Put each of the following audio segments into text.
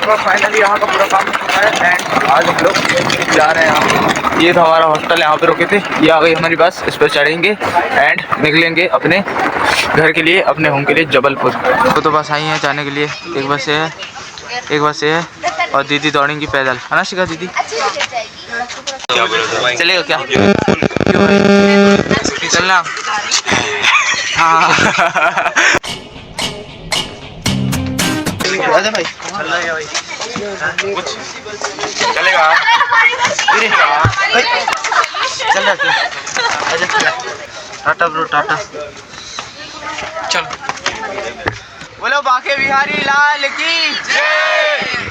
का फाइनली यहाँ का पूरा काम हो चुका है एंड आज हम लोग जा रहे हैं यहाँ। ये था हमारा हॉस्टल, यहाँ पे रुके थे, ये आ गई हमारी बस, इस पर चढ़ेंगे एंड निकलेंगे अपने घर के लिए, अपने होम के लिए जबलपुर। तो बस आई हैं जाने के लिए, एक बस ये है, एक बस ये है और दीदी दौड़ेंगी पैदल, है ना शिखा दीदी? चलेगा क्या? चलना हाँ आजा भाई, कुछ चलेगा चल रहा टाटा ब्रो टाटा। चलो बोलो बाके बिहारी लाल की जय।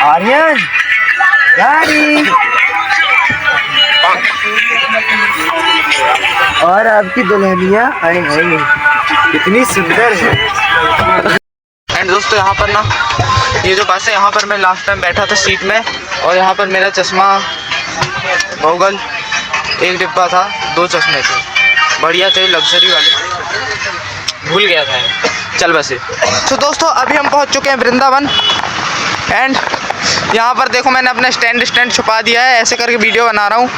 आर्यन गाड़ी और आपकी दुल्हनिया आई है, कितनी सुंदर है। एंड दोस्तों यहाँ पर ना ये जो बस है, यहाँ पर मैं लास्ट टाइम बैठा था सीट में और यहाँ पर मेरा चश्मा, गॉगल, एक डिब्बा था, 2 चश्मे थे, बढ़िया थे, लग्जरी वाले, भूल गया था। चल बसे। तो दोस्तों अभी हम पहुँच चुके हैं वृंदावन एंड यहाँ पर देखो मैंने अपना स्टैंड छुपा दिया है, ऐसे करके वीडियो बना रहा हूँ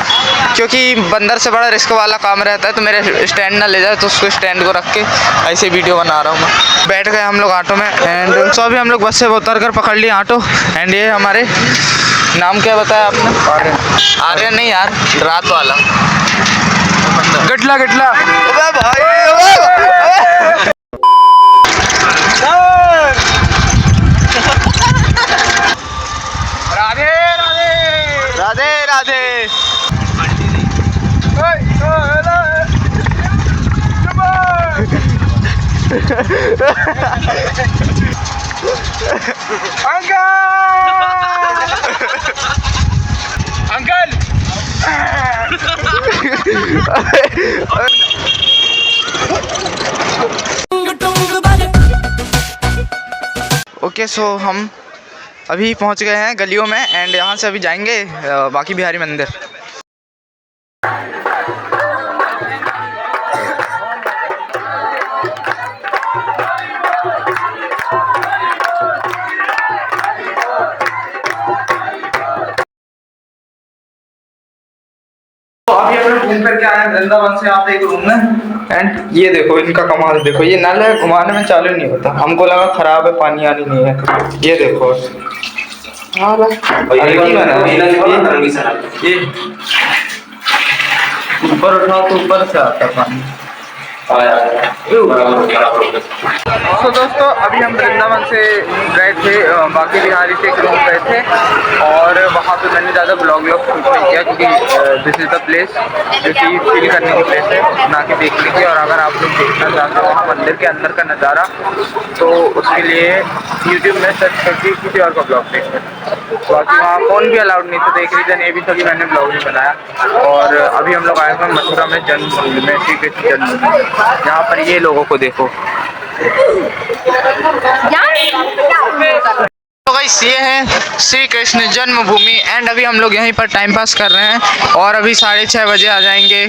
क्योंकि बंदर से बड़ा रिस्क वाला काम रहता है, तो मेरे स्टैंड ना ले जाए तो उसको स्टैंड को रख के ऐसे वीडियो बना रहा हूँ मैं। बैठ गए हम लोग ऑटो में एंड तो अभी हम लोग बस से उतर कर पकड़ लिए ऑटो एंड ये हमारे, नाम क्या बताया आपने? आर्यन नहीं यार, रात वाला गटला गटला भाई। Radhe Radhe. Uncle okay so हम अभी पहुंच गए हैं गलियों में एंड यहाँ से अभी जाएंगे बाकी बिहारी मंदिर। तो अभी हम लोग घूम करके आए हैं वृंदावन से, यहाँ पे एक रूम में एंड ये देखो इनका कमाल देखो, ये नल है घुमाने में चालू नहीं होता, हमको लगा खराब है पानी आनी नहीं है, ये देखो ये ऊपर उठाओ तो ऊपर से आता पानी। तो दोस्तों अभी हम वृंदावन से गए थे, बाकी बिहारी से एक रूम गए थे और वहाँ पे मैंने ज़्यादा ब्लॉग शूट नहीं किया क्योंकि दिस इज़ द प्लेस जो कि फील करने की प्लेस है, ना कि देखने की। और अगर आप लोग देखना चाहते हो वहाँ मंदिर के अंदर का नज़ारा तो उसके लिए यूट्यूब में सर्च करके किसी और का ब्लॉग देख सकते। बाकी वहाँ फ़ोन भी अलाउड नहीं था, तो एक रीज़न ये भी था कि मैंने ब्लॉग नहीं बनाया। और अभी हम लोग आए हैं मथुरा में जन्मभूमि में, श्री कृष्ण जन्मभूमि, यहाँ पर ये लोगों को देखो। तो गाइस ये है श्री कृष्ण जन्मभूमि एंड अभी हम लोग यहीं पर टाइम पास कर रहे हैं और अभी 6:30 बजे आ जाएंगे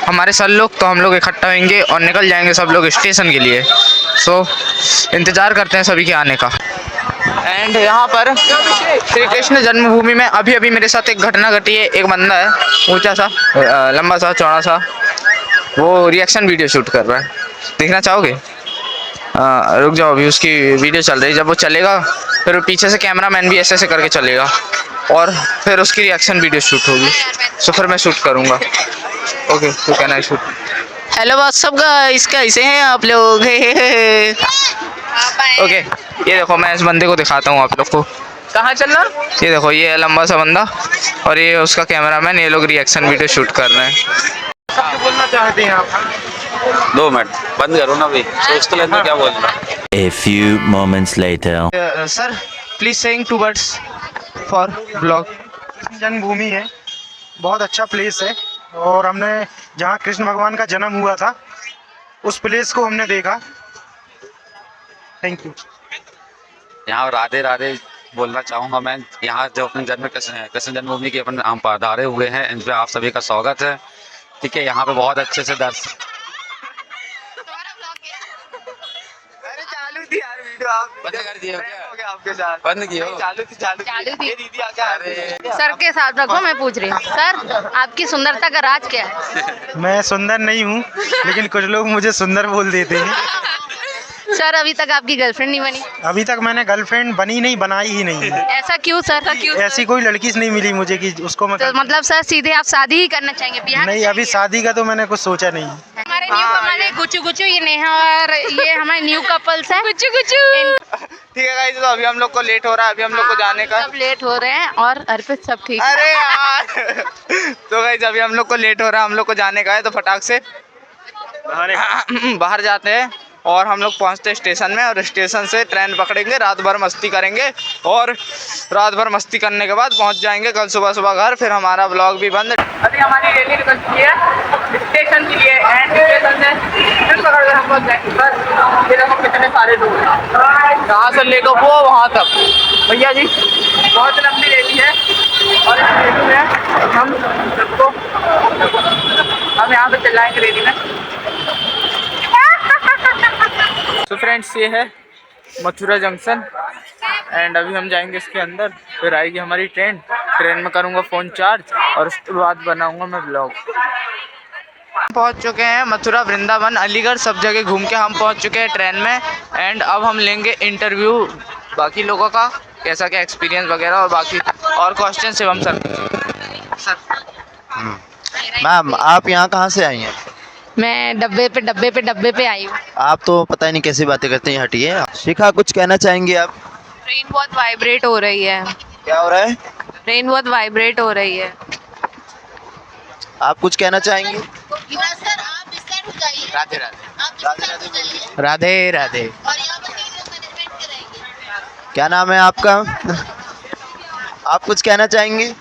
हमारे सर लोग, तो हम लोग इकट्ठा होंगे और निकल जाएंगे सब लोग स्टेशन के लिए। सो इंतज़ार करते हैं सभी के आने का। एंड यहाँ पर श्री कृष्ण जन्मभूमि में अभी मेरे साथ एक घटना घटी है। एक बंदा है ऊँचा सा, लंबा सा, चौड़ा सा, वो रिएक्शन वीडियो शूट कर रहा है, देखना चाहोगे? रुक जाओ, अभी उसकी वीडियो चल रही है, जब वो चलेगा फिर पीछे से कैमरामैन भी ऐसे करके चलेगा और फिर उसकी रिएक्शन वीडियो शूट होगी, सो फिर मैं शूट करूँगा। ओके तो can I shoot. Hello what's up guys, कैसे हैं आप लोग? ओके ये देखो मैं इस बंदे को दिखाता हूँ आप लोग को, कहाँ चलना। ये देखो ये है लंबा सा बंदा और ये उसका कैमरामैन, ये लोग रिएक्शन वीडियो शूट कर रहे हैं। सब बोलना चाहते हैं आप? 2 मिनट बंद करो ना भाई, सोच तो लेना क्या बोलना। A few moments later. Sir please saying 2 words for blog. जन्मभूमि है, बहुत अच्छा प्लेस है और हमने जहाँ कृष्ण भगवान का जन्म हुआ था उस प्लेस को हमने देखा। Thank you. यहाँ राधे राधे बोलना चाहूँगा मैं। यहाँ जो अपने जन्म कृष्ण जन्मभूमि के अपन हम पधारे हुए हैं, इन पे आप सभी का स्वागत है। ठीक है, यहाँ पे बहुत अच्छे से दर्शन। अरे चालू थी यार वीडियो, आप बंद कर दिए हो क्या? हो गया आपके साथ। बंद किए हो? चालू थी। ये दीदी आके अरे सर के साथ रखो, मैं पूछ रही हूँ सर आपकी सुंदरता का राज क्या है? मैं सुंदर नहीं हूँ, लेकिन कुछ लोग मुझे सुंदर बोल देते हैं। सर अभी तक आपकी गर्लफ्रेंड नहीं बनी? अभी तक मैंने गर्लफ्रेंड बनी नहीं, बनाई ही नहीं है। ऐसा क्यों सर? ऐसी कोई लड़की से नहीं मिली मुझे कि उसको मैं तो मतलब सर सीधे आप शादी ही करना चाहेंगे? बिहार नहीं, अभी शादी का तो मैंने कुछ सोचा नहीं। हमारे न्यू हमारे गुच्चू गुच्चू, ये नेहा और ये हमारे न्यू कपल्स हैं। गुच्चू गुच्चू। ठीक है गाइस, तो अभी हम लोग को लेट हो रहा है, अभी हम लोग को जाने का। सब लेट हो रहे हैं और अर्पित सब ठीक। अरे यार तो गाइस अभी हम लोग को लेट हो रहा है, हम लोग को जाने का है, तो फटाक से बाहर जाते हैं और हम लोग पहुंचते हैं स्टेशन में, और स्टेशन से ट्रेन पकड़ेंगे, रात भर मस्ती करेंगे, और रात भर मस्ती करने के बाद पहुंच जाएंगे कल सुबह सुबह घर। फिर हमारा ब्लॉग भी बंद। अभी हमारी रैली निकल चुकी है स्टेशन के लिए, एंड स्टेशन से फिर पकड़ कर हम पहुंच जाएंगे बस। ये देखो कितने सारे लोग हैं, यहाँ से लेकर वो वहाँ तक। भैया जी बहुत लंबी रैली है, और इस रैली में हम सबको हम यहाँ पे चलाएंगे रैली में। तो फ्रेंड्स ये है मथुरा जंक्शन, एंड अभी हम जाएंगे इसके अंदर, फिर आएगी हमारी ट्रेन में करूँगा फ़ोन चार्ज, और उसके बाद बनाऊँगा मैं ब्लॉग। पहुँच चुके हैं मथुरा, वृंदावन, अलीगढ़, सब जगह घूम के हम पहुँच चुके हैं ट्रेन में। एंड अब हम लेंगे इंटरव्यू बाकी लोगों का, कैसा क्या एक्सपीरियंस वगैरह, और बाकी और क्वेश्चन शिवम सर। मैम आप यहाँ कहाँ से आई हैं? मैं डब्बे पे आई हूँ। आप तो पता ही नहीं कैसी बातें करते हैं, हटिए। शिखा कुछ कहना चाहेंगी आप? ट्रेन बहुत वाइब्रेट हो रही है। क्या हो रहा है? ट्रेन बहुत वाइब्रेट हो रही है। आप कुछ कहना चाहेंगी? सर आप इस साइड हो जाइए। राधे राधे। आप इस साइड हो जाइए राधे राधे। और यहाँ पर मैनेजमेंट कराएंगे। क्या नाम है आपका? आप कुछ कहना चाहेंगी?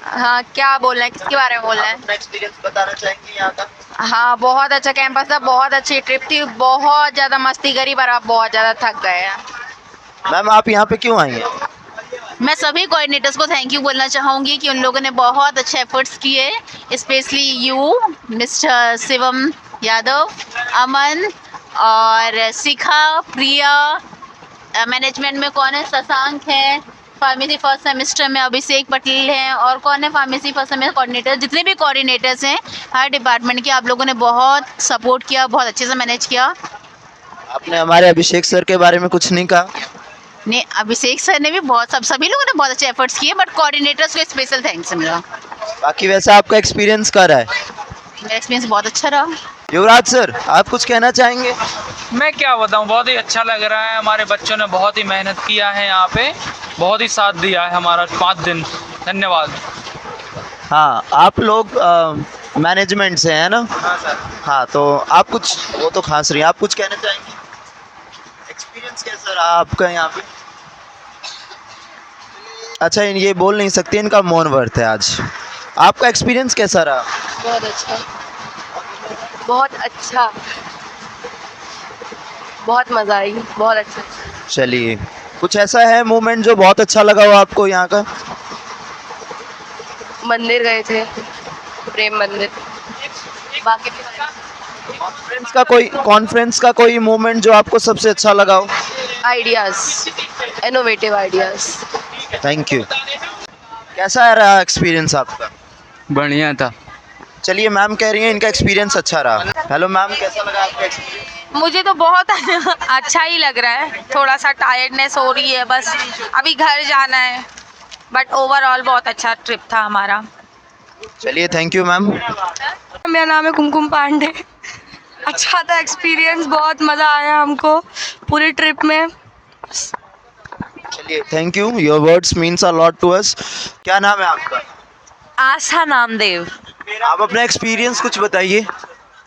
हाँ क्या बोलना है, किसके बारे में बोलना है? अपना एक्सपीरियंस बताना चाहेंगी यहाँ का? हाँ बहुत अच्छा कैंपस था, बहुत अच्छी ट्रिप थी, बहुत ज़्यादा मस्ती करी, पर आप बहुत ज़्यादा थक गए हैं। मैम आप यहाँ पे क्यों आई हैं? मैं सभी कोऑर्डिनेटर्स को थैंक यू बोलना चाहूँगी कि उन लोगों ने बहुत अच्छे एफर्ट्स किए, specially you mister Shivam Yadav, Aman और शिखा, प्रिया, मैनेजमेंट में कौन है, शशांक है, फार्मेसी फर्स्ट सेमेस्टर में अभिषेक पटेल हैं, और कौन है फार्मेसी फर्स्ट सेमेस्टर कोऑर्डिनेटर, जितने भी कोऑर्डिनेटर्स हैं हर डिपार्टमेंट के, आप लोगों ने बहुत सपोर्ट किया, बहुत अच्छे से मैनेज किया। आपने हमारे अभिषेक सर के बारे में कुछ नहीं कहा? नहीं, अभिषेक सर ने भी बहुत सभी लोगों ने बहुत अच्छे एफर्ट्स किए, बट कोऑर्डिनेटर्स को स्पेशल थैंक्स है मेरा। बाकी वैसा आपका एक्सपीरियंस क्या रहा है? मेरा एक्सपीरियंस बहुत अच्छा रहा। युवराज सर आप कुछ कहना चाहेंगे? मैं क्या बताऊं, बहुत ही अच्छा लग रहा है। हमारे बच्चों ने बहुत ही मेहनत किया है, यहाँ पे बहुत ही साथ दिया है हमारा 5 दिन। धन्यवाद। हाँ आप लोग मैनेजमेंट से हैं ना? हाँ सर। हाँ तो आप कुछ, वो तो खास रही, आप कुछ कहना चाहेंगे? एक्सपीरियंस कैसा रहा आपका यहाँ पे? अच्छा ये बोल नहीं सकते, इनका मौन व्रत है आज। आपका एक्सपीरियंस कैसा रहा? बहुत अच्छा, बहुत अच्छा, बहुत मज़ा आई, बहुत अच्छा। चलिए कुछ ऐसा है मोमेंट जो बहुत अच्छा लगा हो आपको यहाँ का? मंदिर गए थे, प्रेम मंदिर, बाकी कॉन्फ्रेंस का कोई मोमेंट जो आपको सबसे अच्छा लगा हो? Ideas, innovative ideas. Thank you. कैसा रहा एक्सपीरियंस आपका? बढ़िया था। चलिए मैम कह रही हैं इनका एक्सपीरियंस अच्छा रहा। हेलो मैम कैसा लगा आपका एक्सपीरियंस? मुझे तो बहुत अच्छा ही लग रहा है, थोड़ा सा टायर्डनेस हो रही है बस, अभी घर जाना है, बट ओवरऑल बहुत अच्छा ट्रिप था हमारा। चलिए थैंक यू मैम। मेरा नाम है कुमकुम पांडे। अच्छा था एक्सपीरियंस, बहुत मज़ा आया हमको पूरी ट्रिप में। चलिए thank you, your words means a lot to us. क्या नाम है आपका? आशा नामदेव। आप अपना एक्सपीरियंस कुछ बताइए।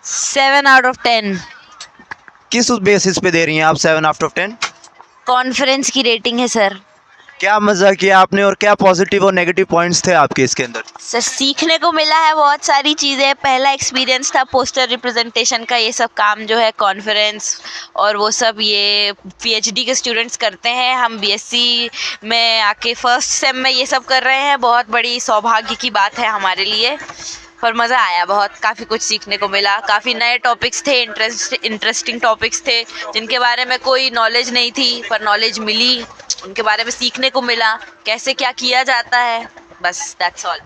7 out of 10। किस बेसिस पे दे रही हैं आप 7 out of 10? कॉन्फ्रेंस की रेटिंग है सर। क्या मजा किया आपने और क्या पॉजिटिव और नेगेटिव पॉइंट्स थे आपके इसके अंदर? सर सीखने को मिला है बहुत सारी चीज़ें। पहला एक्सपीरियंस था पोस्टर रिप्रेजेंटेशन का, ये सब काम जो है कॉन्फ्रेंस और वो सब ये पीएचडी के स्टूडेंट्स करते हैं। हम बीएससी में आके फर्स्ट सेम में ये सब कर रहे हैं। बहुत बड़ी सौभाग्य की बात है हमारे लिए, पर मज़ा आया बहुत। काफ़ी कुछ सीखने को मिला, काफ़ी नए टॉपिक्स थे, इंटरेस्टिंग टॉपिक्स थे जिनके बारे में कोई नॉलेज नहीं थी, पर नॉलेज मिली, उनके बारे में सीखने को मिला, कैसे क्या किया जाता है। बस दैट्स ऑल।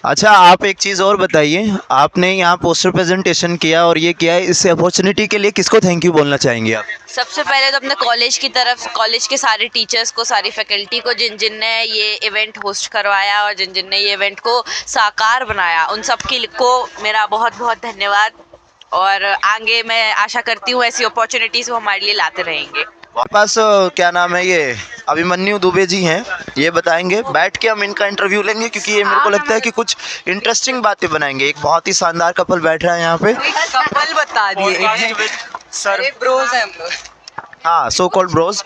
अच्छा, आप एक चीज़ और बताइए, आपने यहाँ पोस्टर प्रेजेंटेशन किया और ये किया है, इस अपॉर्चुनिटी के लिए किसको थैंक यू बोलना चाहेंगे आप? सबसे पहले तो अपने कॉलेज की तरफ, कॉलेज के सारे टीचर्स को, सारी फैकल्टी को, जिन जिन ने ये इवेंट होस्ट करवाया और जिन जिन ने ये इवेंट को साकार बनाया, उन सब को मेरा बहुत बहुत धन्यवाद। और आगे मैं आशा करती हूँ ऐसी अपॉर्चुनिटीज़ वो हमारे लिए लाते रहेंगे। हमारे पास क्या नाम है, ये अभिमन्यु दुबे जी हैं, ये बताएंगे। बैठ के हम इनका इंटरव्यू लेंगे क्योंकि ये मेरे को लगता है कि कुछ इंटरेस्टिंग बातें बनाएंगे। एक बहुत ही शानदार कपल बैठ रहा है यहाँ पे। कपल बता दिए सर, ब्रोज हैं हम लोग। हाँ, so called bros.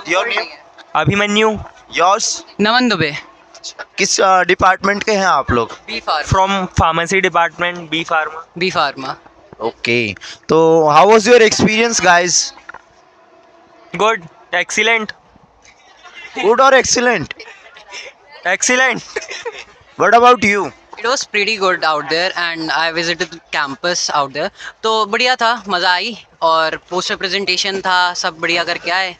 Your name? Abhimanyu. Yours? Naman Dubey. किस डिपार्टमेंट के हैं आप लोग? B pharma. From pharmacy department, B pharma. B pharma. Okay, तो how was your experience guys? Good, excellent. Good और excellent? Excellent. What about you? It was pretty good out there and I visited the campus out there. तो बढ़िया था, मज़ा आई और poster presentation था, सब बढ़िया करके आए।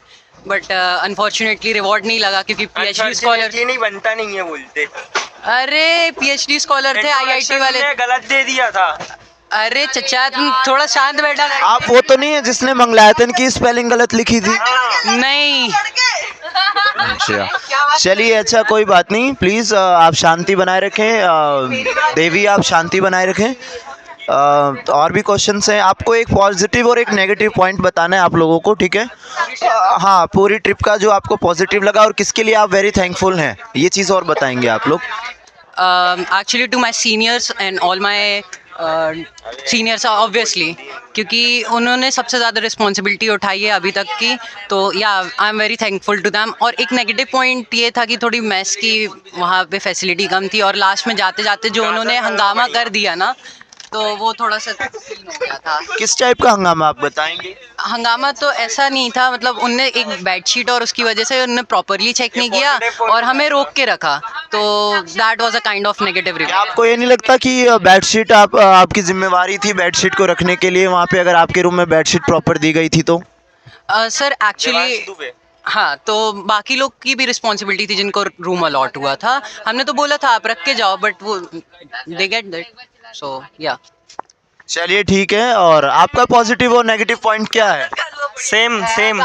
बट अनफॉर्चुनेटली रिवॉर्ड नहीं लगा क्योंकि पीएचडी स्कॉलर नहीं बनता नहीं है बोलते। अरे पीएचडी स्कॉलर थे आईआईटी वाले। गलत दे दिया था। अरे चचा तुम थोड़ा शांत बैठा। आप वो तो नहीं है जिसने मंगलायतन की स्पेलिंग गलत लिखी थी? नहीं। अच्छा, चलिए, अच्छा कोई बात नहीं। प्लीज़ आप शांति बनाए रखें। देवी, आप शांति बनाए रखें। तो और भी क्वेश्चंस हैं। आपको एक पॉजिटिव और एक नेगेटिव पॉइंट बताना है आप लोगों को, ठीक है? हाँ, पूरी ट्रिप का जो आपको पॉजिटिव लगा और किसके लिए आप वेरी थैंकफुल हैं, ये चीज़ और बताएंगे आप लोग। Actually to my seniors and all my seniors obviously, क्योंकि उन्होंने सबसे ज़्यादा रिस्पॉन्सिबिलिटी उठाई है अभी तक की। तो या I am very thankful to them. और एक नेगेटिव पॉइंट ये था कि थोड़ी मैस की वहाँ पे फैसिलिटी कम थी और लास्ट में जाते जाते जो उन्होंने हंगामा कर दिया ना, तो वो थोड़ा सा सीन हो गया था। किस टाइप का हंगामा आप बताएंगे? हंगामा तो ऐसा नहीं था, मतलब उनने एक बेडशीट और उसकी वजह से उन्होंने प्रॉपरली चेक नहीं किया और हमें रोक के रखा, तो that was a kind of negative review. आपको ये नहीं लगता कि बेडशीट आपकी जिम्मेवारी थी बेडशीट को रखने के लिए वहाँ पे, अगर आपके रूम में बेडशीट प्रॉपर दी गई थी तो? सर एक्चुअली हाँ, तो बाकी लोग की भी रिस्पॉन्सिबिलिटी थी जिनको रूम अलॉट हुआ था। हमने तो बोला था आप रख के जाओ, बट वो दे गेट दैट, सो या। चलिए ठीक है, और आपका पॉजिटिव और नेगेटिव पॉइंट क्या है? Same same.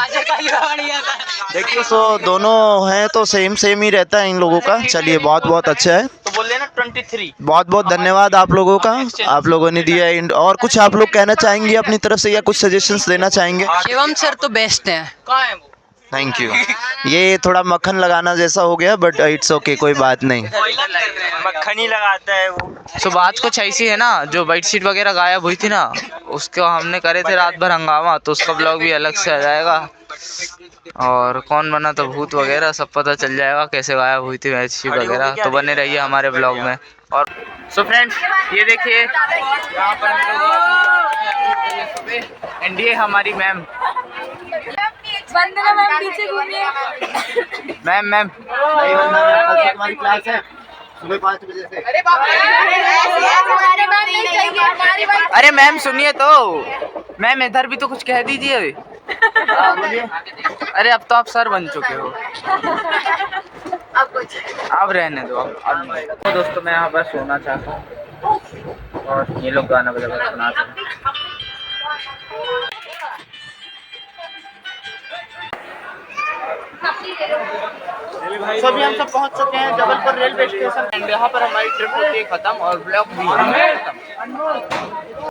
देखिए, सो दोनों हैं तो सेम सेम ही रहता है इन लोगों का। चलिए, बहुत बहुत अच्छा है। तो बोल देना 23। बहुत बहुत धन्यवाद आप लोगों का, आप लोगों ने दिया है। और कुछ आप लोग कहना चाहेंगे अपनी तरफ से या कुछ सजेशंस देना चाहेंगे? शिवम सर तो बेस्ट हैं। कहाँ है वो? Thank you. ये थोड़ा मक्खन लगाना जैसा हो गया, बट इट्स ओके, कोई बात नहीं। मक्खन ही लगाता है वो। तो बात कुछ ऐसी है ना, जो बेडशीट वगैरह गायब हुई थी ना, उसको हमने करे थे रात भर हंगामा, तो उसका ब्लॉग भी अलग से आ जाएगा। और कौन बना तो भूत वगैरह सब पता चल जाएगा, कैसे गायब हुई थी बेडशीट वगैरह। तो बने रहिए हमारे ब्लॉग में। और सो फ्रेंड्स, ये देखिए यहाँ पर एनडीए हमारी मैम। मैम हमारी क्लास है सुबह 5 बजे से। अरे मैम सुनिए तो, मैम इधर भी तो कुछ कह दीजिए। अरे अब तो आप सर बन चुके हो, अब रहने दो। अब तो दोस्तों, मैं यहाँ पर सोना चाहता हूँ और ये लोग गाना बजा कर सुना रहे हैं। सभी हम सब पहुंच चुके हैं जबलपुर रेलवे स्टेशन एंड यहाँ पर हमारी ट्रिप होती है खत्म और ब्लॉग भी खत्म।